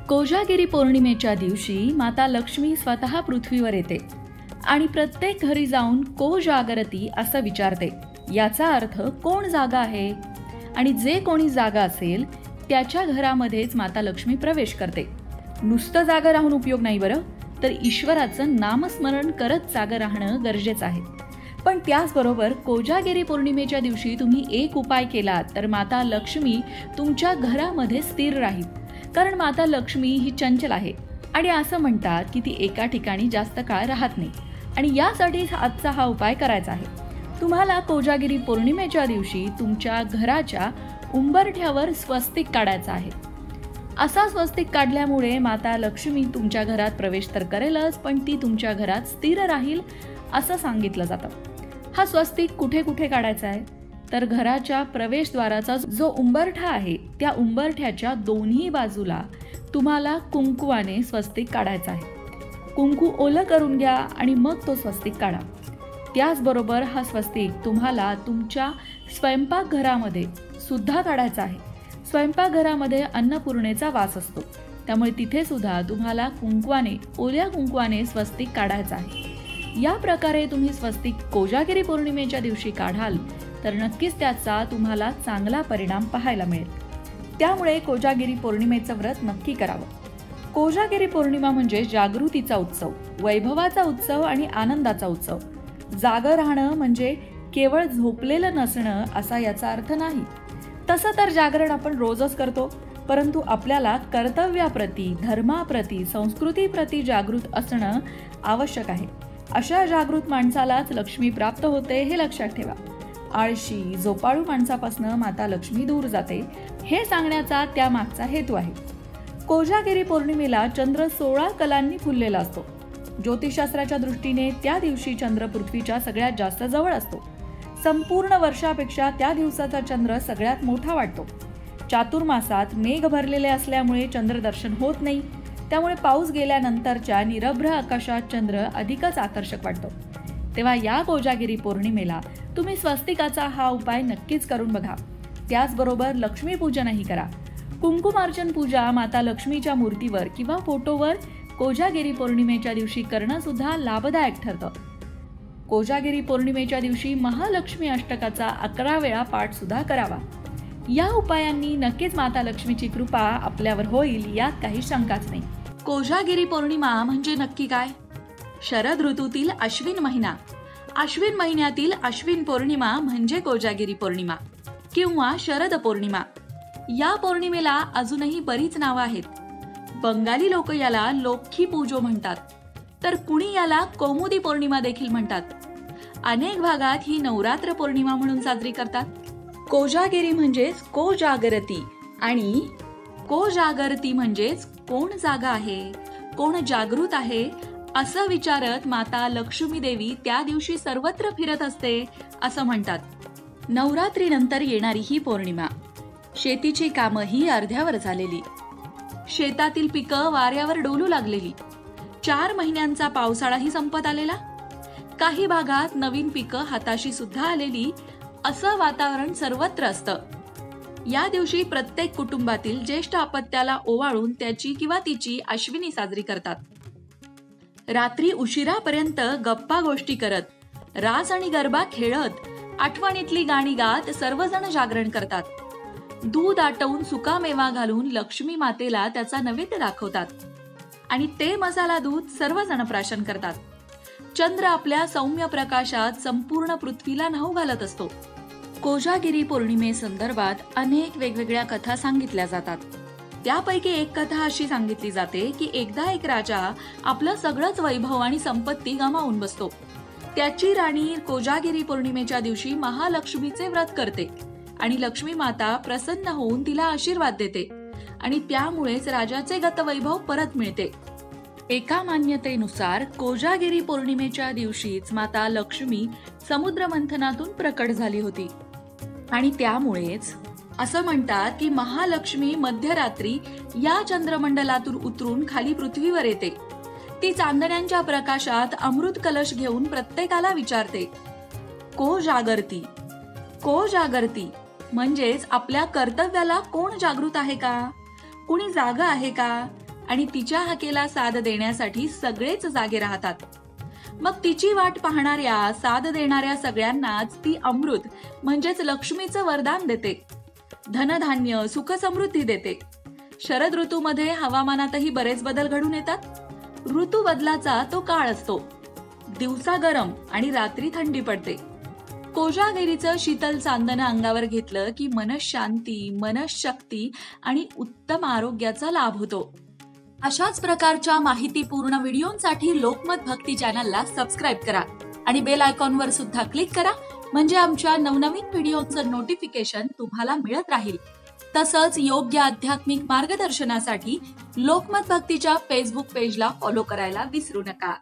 कोजागिरी पौर्णिमेच्या दिवशी माता लक्ष्मी स्वतः पृथ्वीवर येते आणि प्रत्येक घरी जाऊन को जागरती असं विचारते. याचा अर्थ कोण जागा आहे, आणि जे कोणी जागा असेल त्याच्या घरामध्येच माता लक्ष्मी प्रवेश करते. नुसतं जागा राहून उपयोग नाही बरं, तर ईश्वराचं नामस्मरण करत जागा राहणं गरजेचं आहे. पण त्याचबरोबर कोजागिरी पौर्णिमेच्या दिवशी तुम्ही एक उपाय केलात तर माता लक्ष्मी तुमच्या घरामध्ये स्थिर राहील. कारण माता लक्ष्मी ही चंचल आहे आणि असं म्हणतात की ती एका ठिकाणी जास्त काळ राहत नाही, आणि यासाठी आजचा हा उपाय करायचा आहे. तुम्हाला कोजागिरी पौर्णिमेच्या दिवशी तुमच्या घराच्या उंबरठ्यावर स्वस्तिक काढायचा आहे. असा स्वस्तिक काढल्यामुळे माता लक्ष्मी तुमच्या घरात प्रवेश तर करेलच, पण ती तुमच्या घरात स्थिर राहील असं सांगितलं जातं. हा स्वस्तिक कुठे कुठे काढायचा आहे, तर घराच्या प्रवेशद्वाराचा जो उंबरठा आहे त्या उंबरठ्याच्या दोन्ही बाजूला तुम्हाला कुंकवाने स्वस्तिक काढायचा आहे. कुंकू ओलं करून घ्या आणि मग तो स्वस्तिक काढा. त्याचबरोबर हा स्वस्तिक तुम्हाला तुमच्या स्वयंपाकघरामध्ये सुद्धा काढायचा आहे. स्वयंपाकघरामध्ये अन्नपूर्णेचा वास असतो, त्यामुळे तिथे सुद्धा तुम्हाला ओल्या कुंकवाने स्वस्तिक काढायचा आहे. या प्रकारे तुम्ही स्वस्तिक कोजागिरी पौर्णिमेच्या दिवशी काढाल तर नक्कीच त्याचा तुम्हाला चांगला परिणाम पाहायला मिळेल. त्यामुळे कोजागिरी पौर्णिमेचं व्रत नक्की करावं. कोजागिरी पौर्णिमा म्हणजे जागृतीचा उत्सव, वैभवाचा उत्सव आणि आनंदाचा उत्सव. जागं राहणं म्हणजे केवळ झोपलेलं नसणं असा याचा अर्थ नाही. तसं तर जागरण आपण रोजच करतो, परंतु आपल्याला कर्तव्याप्रती, धर्माप्रती, संस्कृतीप्रती जागृत असणं आवश्यक आहे. अशा जागृत माणसालाच लक्ष्मी प्राप्त होते हे लक्षात ठेवा. आळशी, झोपाळू माणसापासून माता लक्ष्मी दूर जाते हे सांगण्याचा त्यामागचा हेतू आहे. कोजागिरी पौर्णिमेला चंद्र 16 कलांनी फुललेला असतो. ज्योतिषशास्त्राच्या दृष्टीने त्या दिवशी चंद्र पृथ्वीच्या सगळ्यात जास्त जवळ असतो. संपूर्ण वर्षापेक्षा त्या दिवसाचा चंद्र सगळ्यात मोठा वाटतो. चातुर्मासात मेघ भरलेले असल्यामुळे चंद्रदर्शन होत नाही, त्यामुळे पाऊस गेल्यानंतरच्या निरभ्र आकाशात चंद्र अधिकच आकर्षक वाटतो. तेव्हा या कोजागिरी पौर्णिमेला तुम्ही स्वस्तिकाचा हा उपाय नक्कीच करून बघा. त्याचबरोबर लक्ष्मीपूजनही करा. कुंकुमार्चन पूजा माता लक्ष्मीच्या मूर्तीवर किंवा फोटोवर कोजागिरी पौर्णिमेच्या दिवशी करणं सुद्धा लाभदायक ठरतं. कोजागिरी पौर्णिमेच्या दिवशी महालक्ष्मी अष्टकाचा 11 वेळा पाठ सुद्धा करावा. या उपायांनी नक्कीच माता लक्ष्मीची कृपा आपल्यावर होईल, यात काही शंकाच नाही. कोजागिरी पौर्णिमा म्हणजे नक्की काय? शरद ऋतूतील अश्विन महिना, अश्विन महिन्यातील अश्विन पौर्णिमा म्हणजे कोजागिरी पौर्णिमा किंवा शरद पौर्णिमा. या पौर्णिमेला अजूनही बरीच नावं आहेत. बंगाली लोक याला लोक्खी पूजो म्हणतात, तर कुणी याला कौमुदी पौर्णिमा देखील म्हणतात. अनेक भागात ही नवरात्र पौर्णिमा म्हणून साजरी करतात. कोजागिरी म्हणजेच को जागरती, आणि को जागरती म्हणजेच कोण जागा आहे, कोण जागृत आहे असं विचारत माता लक्ष्मी देवी त्या दिवशी सर्वत्र फिरत असते असं म्हणतात. नवरात्रीनंतर येणारी ही पौर्णिमा, शेतीची कामंही अर्ध्यावर झालेली, शेतातील पिकं वाऱ्यावर डोलू लागलेली, 4 महिन्यांचा पावसाळाही संपत आलेला, काही भागात नवीन पिकं हाताशी सुद्धा आलेली, असं वातावरण सर्वत्र असतं. या दिवशी प्रत्येक कुटुंबातील ज्येष्ठ अपत्याला ओवाळून त्याची किंवा तिची अश्विनी साजरी करतात. रात्री उशिरापर्यंत गप्पा गोष्टी करत, रास आणि गरबा खेळत, आठवणीतली गाणी गात सर्वजण जागरण करतात. दूध आटवून सुकामेवा घालून लक्ष्मी मातेला त्याचा नैवेद्य दाखवतात आणि ते मसाला दूध सर्वजण प्राशन करतात. चंद्र आपल्या सौम्य प्रकाशात संपूर्ण पृथ्वीला न्हाऊ घालत असतो. कोजागिरी पौर्णिमेसंदर्भात अनेक वेगवेगळ्या कथा सांगितल्या जातात. त्यापैकी एक कथा अशी सांगितली जाते की एकदा एक राजा आपलं सगळंच वैभव आणि संपत्ती गमावून बसतो. त्याची राणी कोजागिरी पौर्णिमेच्या दिवशी महालक्ष्मीचे व्रत करते आणि लक्ष्मी माता प्रसन्न होऊन तिला आशीर्वाद देते आणि त्यामुळेच राजाचे गतवैभव परत मिळते. एका मान्यतेनुसार कोजागिरी पौर्णिमेच्या दिवशीच माता लक्ष्मी समुद्र मंथनातून प्रकट झाली होती आणि त्यामुळेच असं म्हणतात की महालक्ष्मी मध्यरात्री या चंद्रमंडलातून उतरून खाली पृथ्वीवर येते. ती चांदण्यांच्या प्रकाशात अमृत कलश घेऊन प्रत्येकाला विचारते, को जागरती, को जागरती म्हणजेच आपल्या कर्तव्याला कोण जागृत आहे का, कुणी जागा आहे का, आणि तिच्या हाकेला साद देण्यासाठी सगळेच जागे राहतात. मग तिची वाट पाहणाऱ्या, साद देणाऱ्या सगळ्यांनाच ती अमृत म्हणजेच लक्ष्मीचं वरदान देते. धनधान्य, सुख समृद्धी देते. शरद ऋतूमध्ये हवामानातही बरेच बदल घडून येतात. ऋतू बदलाचा तो काळ असतो. दिवसा गरम आणि रात्री थंडी पडते. कोजागिरीचं शीतल चांदणं अंगावर घेतलं की मनःशांती, मनःशक्ती आणि उत्तम आरोग्याचा लाभ होतो. अशाच प्रकारच्या माहितीपूर्ण व्हिडिओंसाठी लोकमत भक्ती चॅनलला सबस्क्राईब करा आणि बेल आयकॉनवर सुद्धा क्लिक करा, म्हणजे आमच्या नवनवीन व्हिडिओचं नोटिफिकेशन तुम्हाला मिळत राहील. तसंच योग्य आध्यात्मिक मार्गदर्शनासाठी लोकमत भक्तीच्या फेसबुक पेजला फॉलो करायला विसरू नका.